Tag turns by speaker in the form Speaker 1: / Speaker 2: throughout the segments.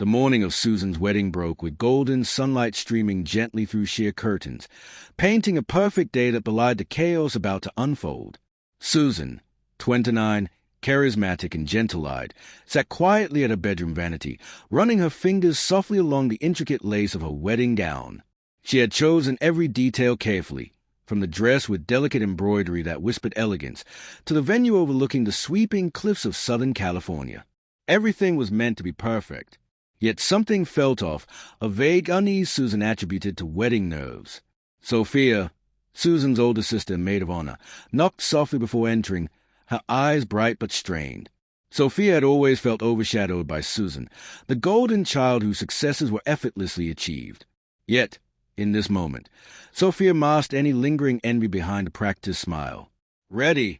Speaker 1: The morning of Susan's wedding broke with golden sunlight streaming gently through sheer curtains, painting a perfect day that belied the chaos about to unfold. Susan, 29, charismatic and gentle-eyed, sat quietly at her bedroom vanity, running her fingers softly along the intricate lace of her wedding gown. She had chosen every detail carefully, from the dress with delicate embroidery that whispered elegance, to the venue overlooking the sweeping cliffs of Southern California. Everything was meant to be perfect. Yet something felt off, a vague unease Susan attributed to wedding nerves. Sophia, Susan's older sister and maid of honor, knocked softly before entering, her eyes bright but strained. Sophia had always felt overshadowed by Susan, the golden child whose successes were effortlessly achieved. Yet, in this moment, Sophia masked any lingering envy behind a practiced smile. "Ready?"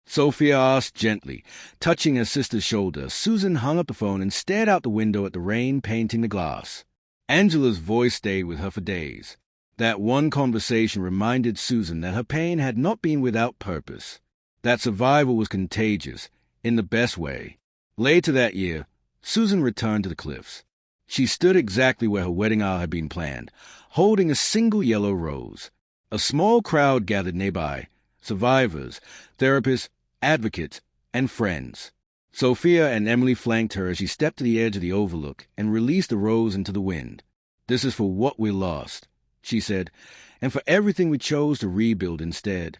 Speaker 1: Sophia asked gently, touching her sister's shoulder. Susan hung up the phone and stared out the window at the rain painting the glass. Angela's voice stayed with her for days. That one conversation reminded Susan that her pain had not been without purpose, that survival was contagious, in the best way. Later that year, Susan returned to the cliffs. She stood exactly where her wedding hour had been planned, holding a single yellow rose. A small crowd gathered nearby, survivors, therapists, advocates, and friends. Sophia and Emily flanked her as she stepped to the edge of the overlook and released the rose into the wind. "This is for what we lost," she said, "and for everything we chose to rebuild instead."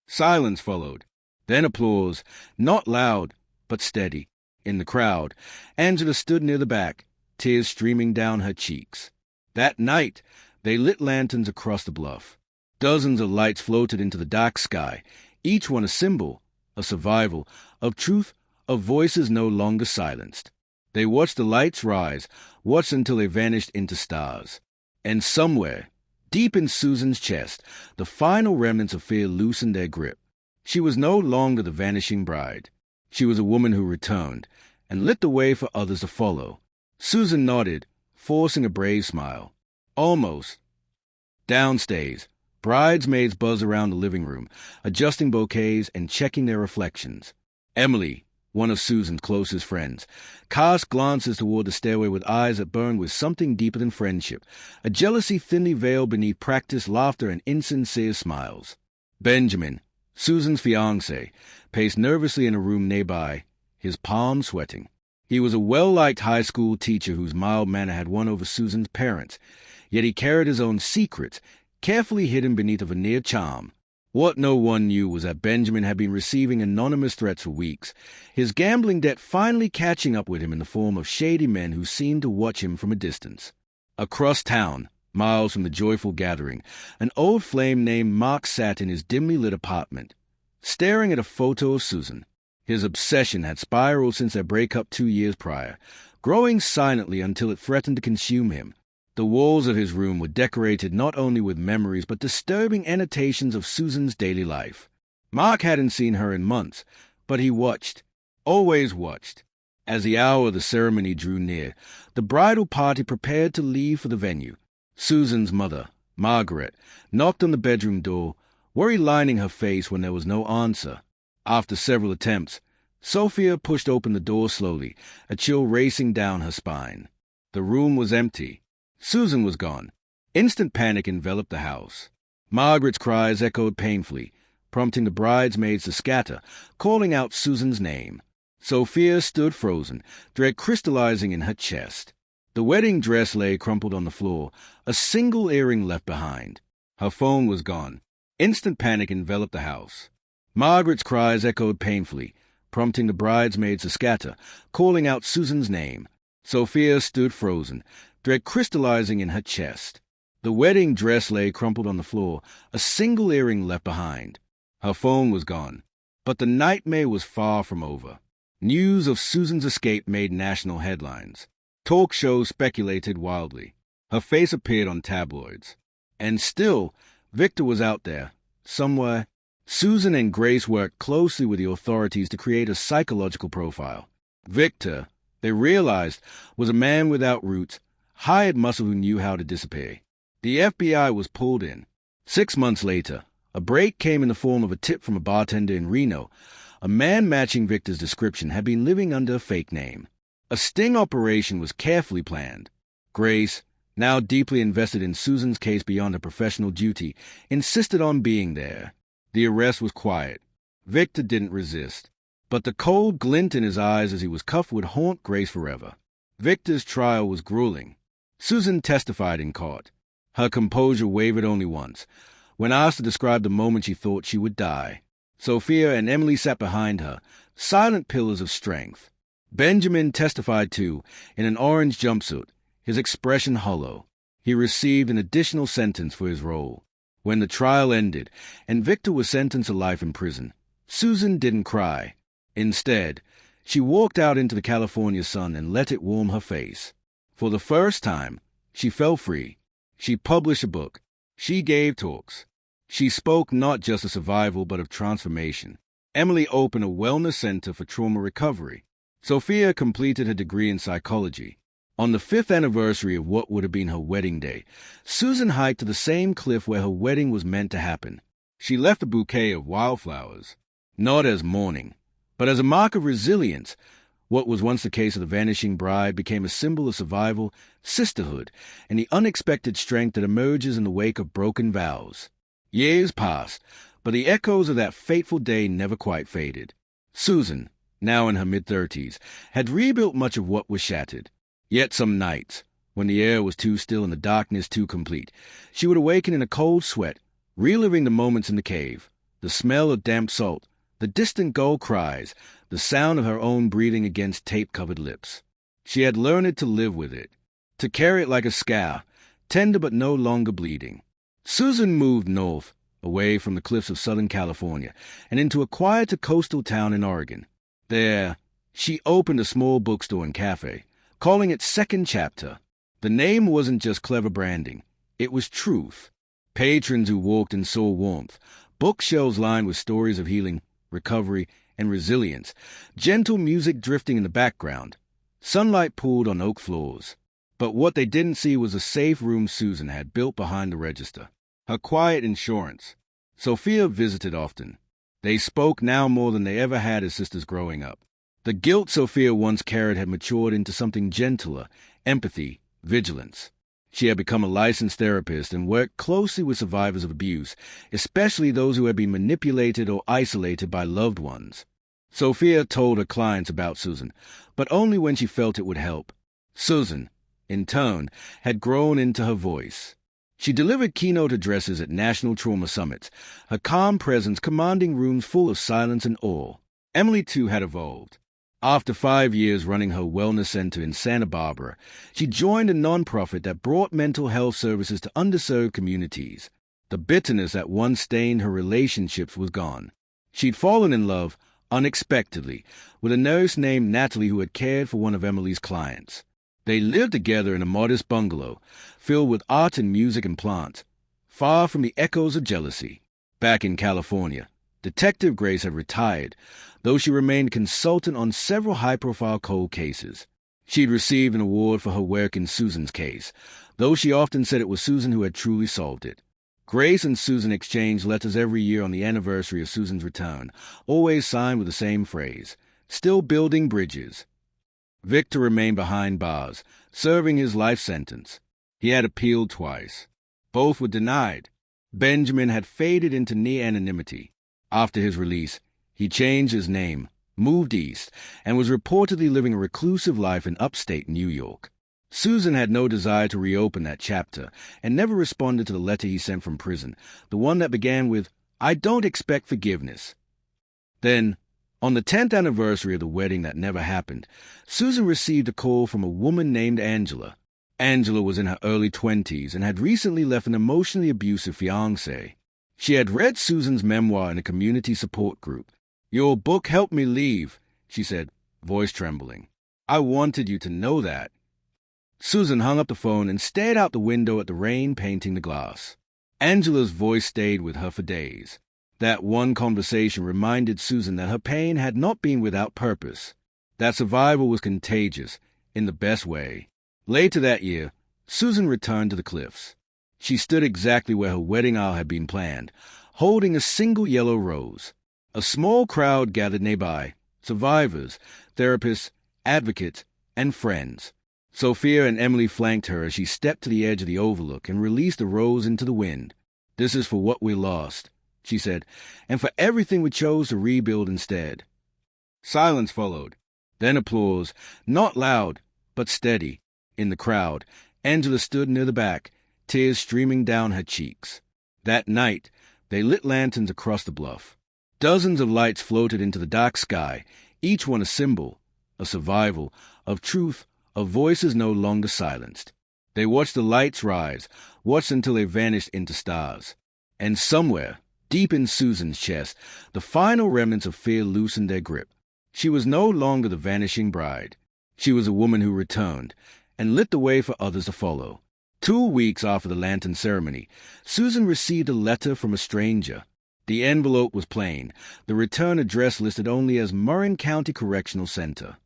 Speaker 1: Silence followed, then applause, not loud, but steady. In the crowd, Angela stood near the back, tears streaming down her cheeks. That night, they lit lanterns across the bluff. Dozens of lights floated into the dark sky, each one a symbol, of survival, of truth, of voices no longer silenced. They watched the lights rise, watched until they vanished into stars. And somewhere, deep in Susan's chest, the final remnants of fear loosened their grip. She was no longer the vanishing bride. She was a woman who returned, and lit the way for others to follow. Susan nodded, forcing a brave smile. Almost. Downstairs, bridesmaids buzzed around the living room, adjusting bouquets and checking their reflections. Emily, one of Susan's closest friends, cast glances toward the stairway with eyes that burned with something deeper than friendship, a jealousy thinly veiled beneath practiced laughter and insincere smiles. Benjamin, Susan's fiancé, paced nervously in a room nearby, his palms sweating. He was a well-liked high school teacher whose mild manner had won over Susan's parents, yet he carried his own secrets, carefully hidden beneath a veneer charm. What no one knew was that Benjamin had been receiving anonymous threats for weeks, his gambling debt finally catching up with him in the form of shady men who seemed to watch him from a distance. Across town, miles from the joyful gathering, an old flame named Mark sat in his dimly lit apartment, staring at a photo of Susan. His obsession had spiraled since their breakup 2 years prior, growing silently until it threatened to consume him. The walls of his room were decorated not only with memories but disturbing annotations of Susan's daily life. Mark hadn't seen her in months, but he watched, always watched. As the hour of the ceremony drew near, the bridal party prepared to leave for the venue. Susan's mother, Margaret, knocked on the bedroom door, worry lining her face when there was no answer. After several attempts, Sophia pushed open the door slowly, a chill racing down her spine. The room was empty. Susan was gone. Instant panic enveloped the house. Margaret's cries echoed painfully, prompting the bridesmaids to scatter, calling out Susan's name. Sophia stood frozen, dread crystallizing in her chest. The wedding dress lay crumpled on the floor, a single earring left behind. Her phone was gone. Instant panic enveloped the house. Margaret's cries echoed painfully, prompting the bridesmaids to scatter, calling out Susan's name. Sophia stood frozen, dread crystallizing in her chest. The wedding dress lay crumpled on the floor, a single earring left behind. Her phone was gone. But the nightmare was far from over. News of Susan's escape made national headlines. Talk shows speculated wildly. Her face appeared on tabloids. And still, Victor was out there, somewhere. Susan and Grace worked closely with the authorities to create a psychological profile. Victor, they realized, was a man without roots, hired muscle who knew how to disappear. The FBI was pulled in. 6 months later, a break came in the form of a tip from a bartender in Reno. A man matching Victor's description had been living under a fake name. A sting operation was carefully planned. Grace, now deeply invested in Susan's case beyond her professional duty, insisted on being there. The arrest was quiet. Victor didn't resist, but the cold glint in his eyes as he was cuffed would haunt Grace forever. Victor's trial was grueling. Susan testified in court. Her composure wavered only once, when asked to describe the moment she thought she would die. Sophia and Emily sat behind her, silent pillars of strength. Benjamin testified too, in an orange jumpsuit, his expression hollow. He received an additional sentence for his role. When the trial ended, and Victor was sentenced to life in prison, Susan didn't cry. Instead, she walked out into the California sun and let it warm her face. For the first time, she felt free. She published a book. She gave talks. She spoke not just of survival but of transformation. Emily opened a wellness center for trauma recovery. Sophia completed her degree in psychology. On the 5th anniversary of what would have been her wedding day, Susan hiked to the same cliff where her wedding was meant to happen. She left a bouquet of wildflowers, not as mourning, but as a mark of resilience. What was once the case of the vanishing bride became a symbol of survival, sisterhood, and the unexpected strength that emerges in the wake of broken vows. Years passed, but the echoes of that fateful day never quite faded. Susan, now in her mid-30s, had rebuilt much of what was shattered. Yet some nights, when the air was too still and the darkness too complete, she would awaken in a cold sweat, reliving the moments in the cave, the smell of damp salt, the distant gull cries, the sound of her own breathing against tape-covered lips. She had learned to live with it, to carry it like a scar, tender but no longer bleeding. Susan moved north, away from the cliffs of Southern California, and into a quieter coastal town in Oregon. There, she opened a small bookstore and cafe, calling it Second Chapter. The name wasn't just clever branding. It was truth. Patrons who walked in saw warmth, bookshelves lined with stories of healing, recovery, and resilience, gentle music drifting in the background. Sunlight pooled on oak floors. But what they didn't see was a safe room Susan had built behind the register. Her quiet insurance. Sophia visited often. They spoke now more than they ever had as sisters growing up. The guilt Sophia once carried had matured into something gentler, empathy, vigilance. She had become a licensed therapist and worked closely with survivors of abuse, especially those who had been manipulated or isolated by loved ones. Sophia told her clients about Susan, but only when she felt it would help. Susan, in turn, had grown into her voice. She delivered keynote addresses at national trauma summits, her calm presence commanding rooms full of silence and awe. Emily, too, had evolved. After 5 years running her wellness center in Santa Barbara, she joined a nonprofit that brought mental health services to underserved communities. The bitterness that once stained her relationships was gone. She'd fallen in love, unexpectedly, with a nurse named Natalie who had cared for one of Emily's clients. They lived together in a modest bungalow, filled with art and music and plants, far from the echoes of jealousy. Back in California, Detective Grace had retired, though she remained consultant on several high-profile cold cases. She'd received an award for her work in Susan's case, though she often said it was Susan who had truly solved it. Grace and Susan exchanged letters every year on the anniversary of Susan's return, always signed with the same phrase, "Still building bridges." Victor remained behind bars, serving his life sentence. He had appealed twice. Both were denied. Benjamin had faded into near anonymity. After his release, he changed his name, moved east, and was reportedly living a reclusive life in upstate New York. Susan had no desire to reopen that chapter and never responded to the letter he sent from prison, the one that began with, "I don't expect forgiveness." Then, on the 10th anniversary of the wedding that never happened, Susan received a call from a woman named Angela. Angela was in her early 20s and had recently left an emotionally abusive fiancé. She had read Susan's memoir in a community support group. "Your book helped me leave," she said, voice trembling. "I wanted you to know that." Susan hung up the phone and stared out the window at the rain painting the glass. Angela's voice stayed with her for days. That one conversation reminded Susan that her pain had not been without purpose, that survival was contagious, in the best way. Later that year, Susan returned to the cliffs. She stood exactly where her wedding aisle had been planned, holding a single yellow rose. A small crowd gathered nearby, survivors, therapists, advocates, and friends. Sophia and Emily flanked her as she stepped to the edge of the overlook and released a rose into the wind. "This is for what we lost," she said, "and for everything we chose to rebuild instead." Silence followed, then applause, not loud, but steady. In the crowd, Angela stood near the back, tears streaming down her cheeks. That night, they lit lanterns across the bluff. Dozens of lights floated into the dark sky, each one a symbol, of survival, of truth, of voices no longer silenced. They watched the lights rise, watched until they vanished into stars. And somewhere, deep in Susan's chest, the final remnants of fear loosened their grip. She was no longer the vanishing bride. She was a woman who returned, and lit the way for others to follow. 2 weeks after the lantern ceremony, Susan received a letter from a stranger. The envelope was plain, the return address listed only as Marin County Correctional Center.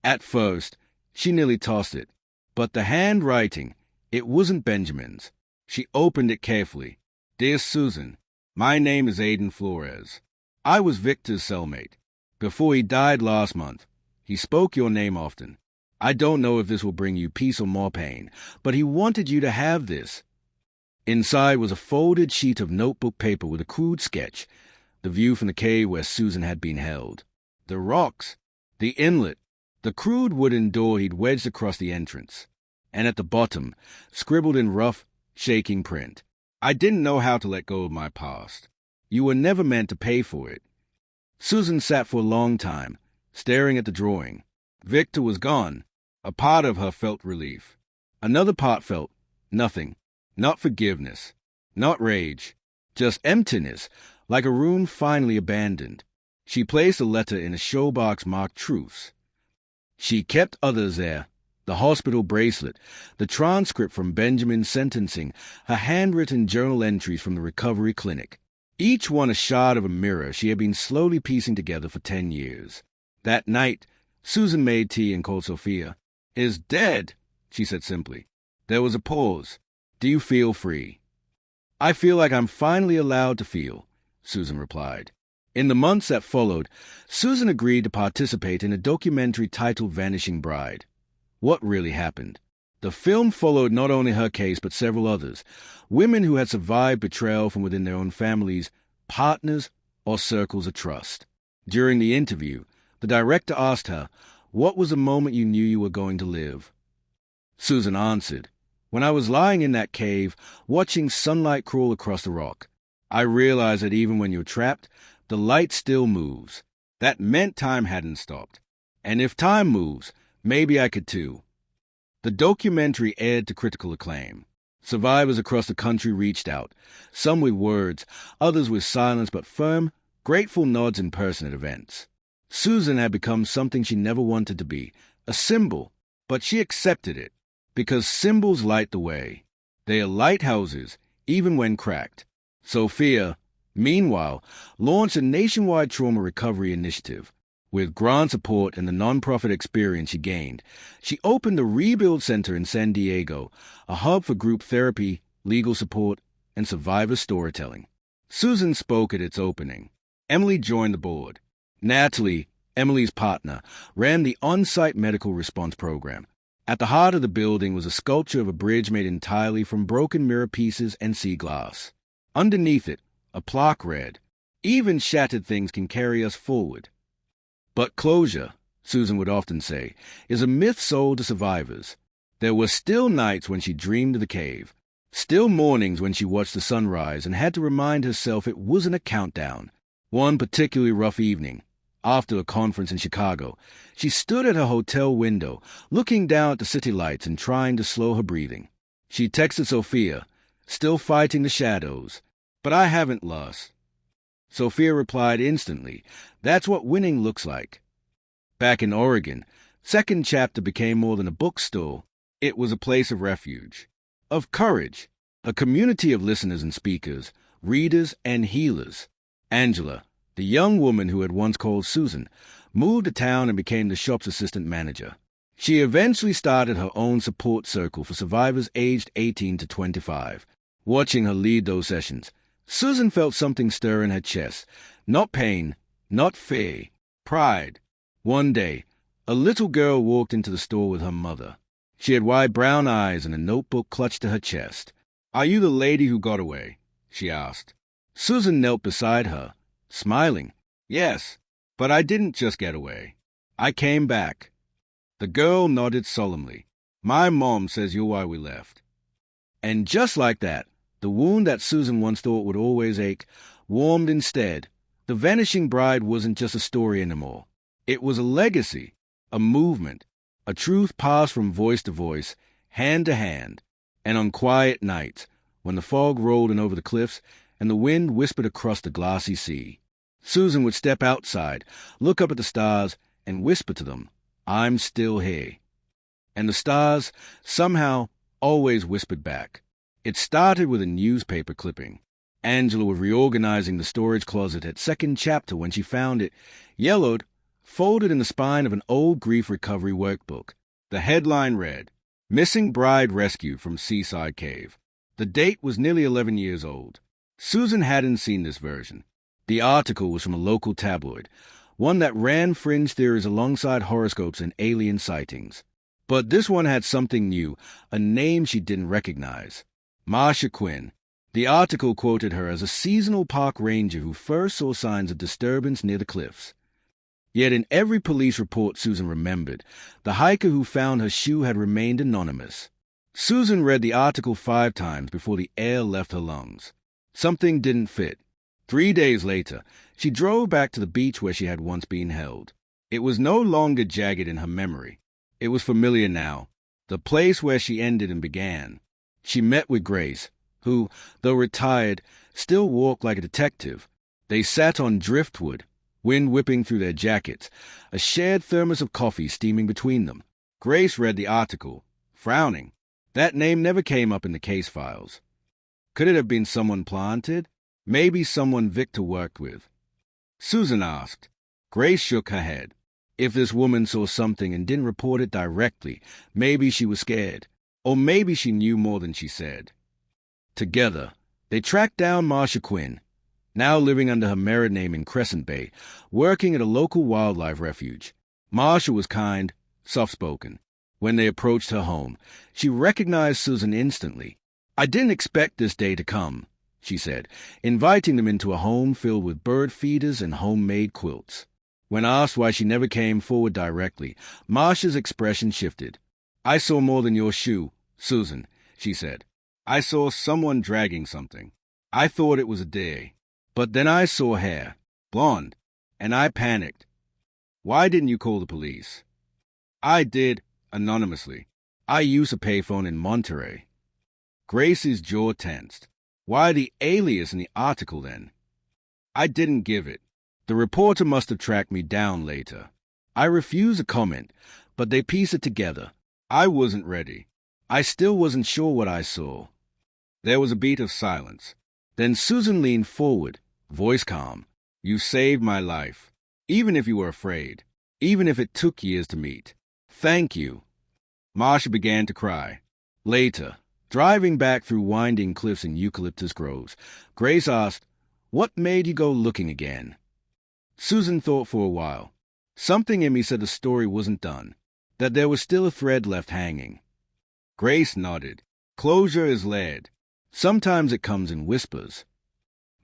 Speaker 1: At first, she nearly tossed it, but the handwriting, it wasn't Benjamin's. She opened it carefully. "Dear Susan, my name is Aiden Flores. I was Victor's cellmate. Before he died last month, he spoke your name often. I don't know if this will bring you peace or more pain, but he wanted you to have this." Inside was a folded sheet of notebook paper with a crude sketch, the view from the cave where Susan had been held, the rocks, the inlet, the crude wooden door he'd wedged across the entrance, and at the bottom, scribbled in rough, shaking print, "I didn't know how to let go of my past. You were never meant to pay for it." Susan sat for a long time, staring at the drawing. Victor was gone. A part of her felt relief. Another part felt nothing. Not forgiveness. Not rage. Just emptiness, like a room finally abandoned. She placed the letter in a showbox marked truths. She kept others there. The hospital bracelet, the transcript from Benjamin's sentencing, her handwritten journal entries from the recovery clinic. Each one a shard of a mirror she had been slowly piecing together for 10 years. That night, Susan made tea and called Sophia. "Is dead," she said simply. There was a pause. "Do you feel free?" "I feel like I'm finally allowed to feel," Susan replied. In the months that followed, Susan agreed to participate in a documentary titled Vanishing Bride. What really happened? The film followed not only her case but several others, women who had survived betrayal from within their own families, partners, or circles of trust. During the interview, the director asked her, "What was the moment you knew you were going to live?" Susan answered, "When I was lying in that cave, watching sunlight crawl across the rock, I realized that even when you're trapped, the light still moves. That meant time hadn't stopped. And if time moves, maybe I could too." The documentary aired to critical acclaim. Survivors across the country reached out, some with words, others with silence but firm, grateful nods in person at events. Susan had become something she never wanted to be, a symbol, but she accepted it, because symbols light the way. They are lighthouses, even when cracked. Sophia, meanwhile, launched a nationwide trauma recovery initiative. With grant support and the nonprofit experience she gained, she opened the Rebuild Center in San Diego, a hub for group therapy, legal support, and survivor storytelling. Susan spoke at its opening. Emily joined the board. Natalie, Emily's partner, ran the on-site medical response program. At the heart of the building was a sculpture of a bridge made entirely from broken mirror pieces and sea glass. Underneath it, a plaque read, "Even shattered things can carry us forward." But closure, Susan would often say, is a myth sold to survivors. There were still nights when she dreamed of the cave, still mornings when she watched the sunrise and had to remind herself it wasn't a countdown. One particularly rough evening, after a conference in Chicago, she stood at her hotel window, looking down at the city lights and trying to slow her breathing. She texted Sophia, still fighting the shadows, "But I haven't lost." Sophia replied instantly, "That's what winning looks like." Back in Oregon, Second Chapter became more than a bookstore. It was a place of refuge, of courage, a community of listeners and speakers, readers and healers. Angela, the young woman who had once called Susan, moved to town and became the shop's assistant manager. She eventually started her own support circle for survivors aged 18 to 25. Watching her lead those sessions, Susan felt something stir in her chest. Not pain, not fear, pride. One day, A little girl walked into the store with her mother. She had wide brown eyes and a notebook clutched to her chest. "Are you the lady who got away?" she asked. Susan knelt beside her, smiling. "Yes, but I didn't just get away. I came back." The girl nodded solemnly. "My mom says you're why we left." And just like that, the wound that Susan once thought would always ache warmed instead. The Vanishing Bride wasn't just a story anymore. It was a legacy, a movement, a truth passed from voice to voice, hand to hand. And on quiet nights, when the fog rolled in over the cliffs and the wind whispered across the glassy sea, Susan would step outside, look up at the stars, and whisper to them, "I'm still here." And the stars, somehow, always whispered back. It started with a newspaper clipping. Angela was reorganizing the storage closet at second chapter when she found it, yellowed, folded in the spine of an old grief recovery workbook. The headline read, "Missing Bride Rescued from Seaside Cave." The date was nearly 11 years old. Susan hadn't seen this version. The article was from a local tabloid, one that ran fringe theories alongside horoscopes and alien sightings. But this one had something new, a name she didn't recognize. Marcia Quinn. The article quoted her as a seasonal park ranger who first saw signs of disturbance near the cliffs. Yet in every police report Susan remembered, the hiker who found her shoe had remained anonymous. Susan read the article 5 times before the air left her lungs. Something didn't fit. 3 days later, she drove back to the beach where she had once been held. It was no longer jagged in her memory. It was familiar now, the place where she ended and began. She met with Grace, who, though retired, still walked like a detective. They sat on driftwood, wind whipping through their jackets, a shared thermos of coffee steaming between them. Grace read the article, frowning. That name never came up in the case files. Could it have been someone planted? Maybe someone Victor worked with? Susan asked. Grace shook her head. If this woman saw something and didn't report it directly, maybe she was scared. Or maybe she knew more than she said. Together, they tracked down Marcia Quinn, now living under her married name in Crescent Bay, working at a local wildlife refuge. Marcia was kind, soft-spoken. When they approached her home, she recognized Susan instantly. "I didn't expect this day to come," she said, inviting them into a home filled with bird feeders and homemade quilts. When asked why she never came forward directly, Marcia's expression shifted. "I saw more than your shoe, Susan," she said. "I saw someone dragging something. I thought it was a deer. But then I saw hair, blonde, and I panicked. Why didn't you call the police?" "I did, anonymously. I use a payphone in Monterey." Grace's jaw tensed. "Why the alias in the article, then?" "I didn't give it. The reporter must have tracked me down later. I refused to comment, but they pieced it together. I wasn't ready. I still wasn't sure what I saw." There was a beat of silence. Then Susan leaned forward, voice calm. "You saved my life, even if you were afraid, even if it took years to meet. Thank you." Marcia began to cry. Later, driving back through winding cliffs and eucalyptus groves, Grace asked, "What made you go looking again?" Susan thought for a while. Something in me said the story wasn't done, that there was still a thread left hanging. Grace nodded. "Closure is layered. Sometimes it comes in whispers."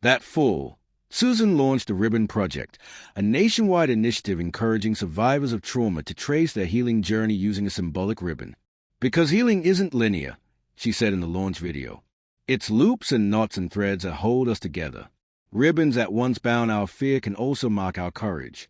Speaker 1: That fall, Susan launched the Ribbon Project, a nationwide initiative encouraging survivors of trauma to trace their healing journey using a symbolic ribbon. "Because healing isn't linear," she said in the launch video. "It's loops and knots and threads that hold us together. Ribbons that once bound our fear can also mark our courage."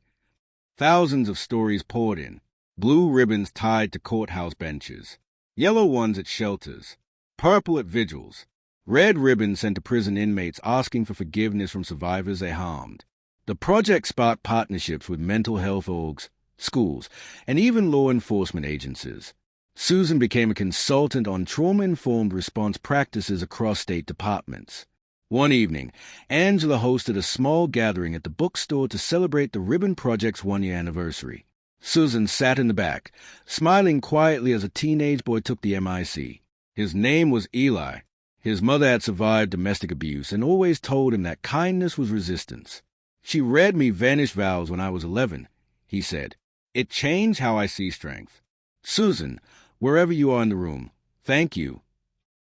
Speaker 1: Thousands of stories poured in. Blue ribbons tied to courthouse benches, yellow ones at shelters, purple at vigils, red ribbons sent to prison inmates asking for forgiveness from survivors they harmed. The project sparked partnerships with mental health orgs, schools, and even law enforcement agencies. Susan became a consultant on trauma-informed response practices across state departments. One evening, Angela hosted a small gathering at the bookstore to celebrate the Ribbon Project's 1-year anniversary. Susan sat in the back, smiling quietly as a teenage boy took the MIC. His name was Eli. His mother had survived domestic abuse and always told him that kindness was resistance. "She read me vanished vows when I was 11, he said. It changed how I see strength. Susan, wherever you are in the room, thank you.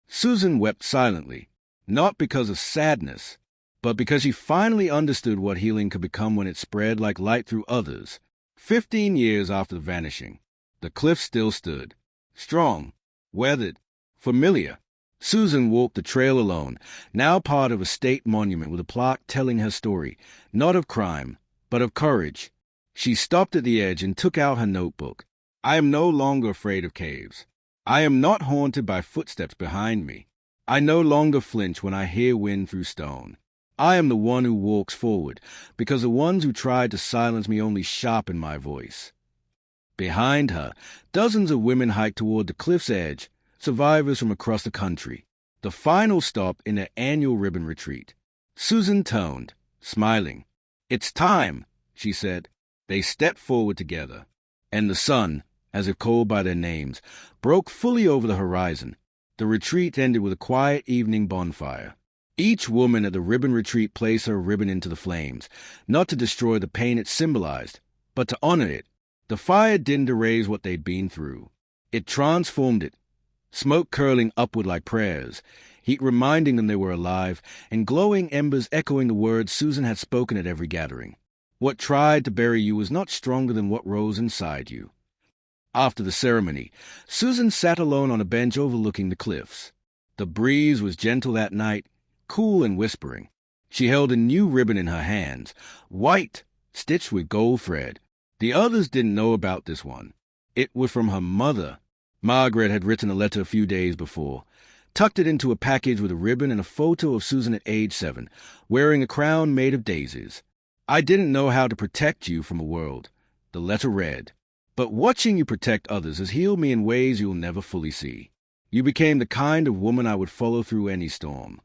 Speaker 1: Susan wept silently, not because of sadness, but because she finally understood what healing could become when it spread like light through others. 15 years after the vanishing, the cliff still stood, strong, weathered, familiar. Susan walked the trail alone, now part of a state monument with a plaque telling her story, not of crime, but of courage. She stopped at the edge and took out her notebook. I am no longer afraid of caves. I am not haunted by footsteps behind me. I no longer flinch when I hear wind through stone. I am the one who walks forward, because the ones who tried to silence me only sharpened my voice. Behind her, dozens of women hiked toward the cliff's edge, survivors from across the country, the final stop in their annual ribbon retreat. Susan turned, smiling. "It's time," she said. They stepped forward together, and the sun, as if called by their names, broke fully over the horizon. The retreat ended with a quiet evening bonfire. Each woman at the ribbon retreat placed her ribbon into the flames, not to destroy the pain it symbolized, but to honor it. The fire didn't erase what they'd been through. It transformed it, smoke curling upward like prayers, heat reminding them they were alive, and glowing embers echoing the words Susan had spoken at every gathering. What tried to bury you was not stronger than what rose inside you. After the ceremony, Susan sat alone on a bench overlooking the cliffs. The breeze was gentle that night, cool and whispering. She held a new ribbon in her hands, white, stitched with gold thread. The others didn't know about this one. It was from her mother. Margaret had written a letter a few days before, tucked it into a package with a ribbon and a photo of Susan at age 7, wearing a crown made of daisies. "I didn't know how to protect you from a world," the letter read, "but watching you protect others has healed me in ways you'll never fully see. You became the kind of woman I would follow through any storm."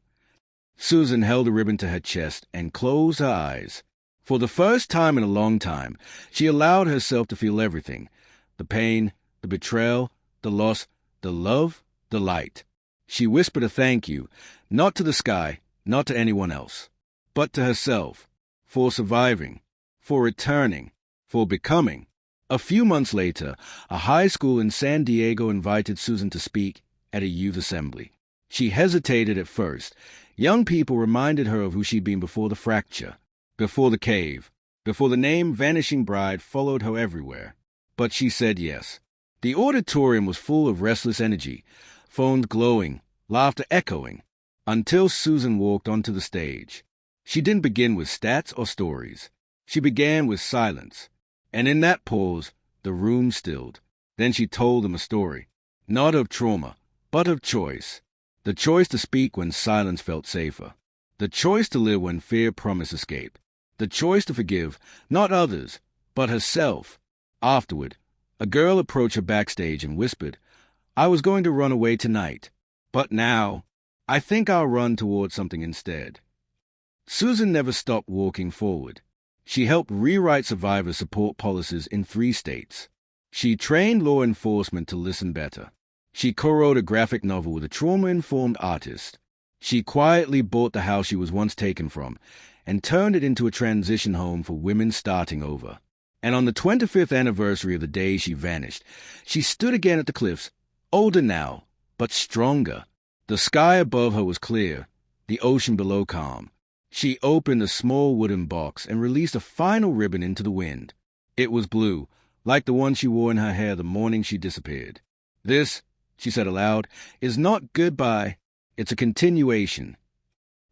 Speaker 1: Susan held the ribbon to her chest and closed her eyes. For the first time in a long time, she allowed herself to feel everything: the pain, the betrayal, the loss, the love, the light. She whispered a thank you, not to the sky, not to anyone else, but to herself, for surviving, for returning, for becoming. A few months later, a high school in San Diego invited Susan to speak at a youth assembly. She hesitated at first. Young people reminded her of who she'd been before the fracture, before the cave, before the name Vanishing Bride followed her everywhere. But she said yes. The auditorium was full of restless energy, phones glowing, laughter echoing, until Susan walked onto the stage. She didn't begin with stats or stories. She began with silence. And in that pause, the room stilled. Then she told them a story, not of trauma, but of choice. The choice to speak when silence felt safer. The choice to live when fear promised escape. The choice to forgive, not others, but herself. Afterward, a girl approached her backstage and whispered, "I was going to run away tonight, but now, I think I'll run towards something instead." Susan never stopped walking forward. She helped rewrite survivor support policies in 3 states. She trained law enforcement to listen better. She co-wrote a graphic novel with a trauma-informed artist. She quietly bought the house she was once taken from and turned it into a transition home for women starting over. And on the 25th anniversary of the day she vanished, she stood again at the cliffs, older now, but stronger. The sky above her was clear, the ocean below calm. She opened a small wooden box and released a final ribbon into the wind. It was blue, like the one she wore in her hair the morning she disappeared. "This," she said aloud, "is not goodbye. It's a continuation."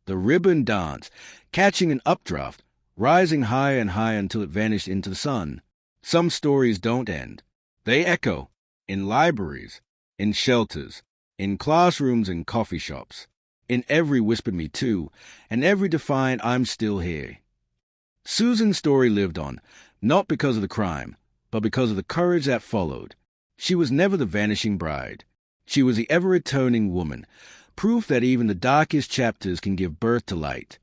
Speaker 1: The ribbon danced, catching an updraft, rising higher and higher until it vanished into the sun. Some stories don't end. They echo, in libraries, in shelters, in classrooms and coffee shops, in every whispered me too, and every defiant I'm still here. Susan's story lived on, not because of the crime, but because of the courage that followed. She was never the vanishing bride. She was the ever-returning woman, proof that even the darkest chapters can give birth to light.